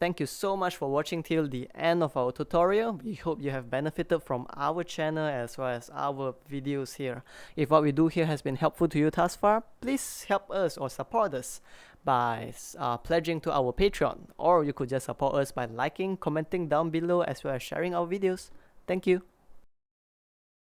thank you so much for watching till the end of our tutorial. We hope you have benefited from our channel as well as our videos here. If what we do here has been helpful to you thus far, please help us or support us by pledging to our Patreon, or you could just support us by liking, commenting down below as well as sharing our videos. Thank you.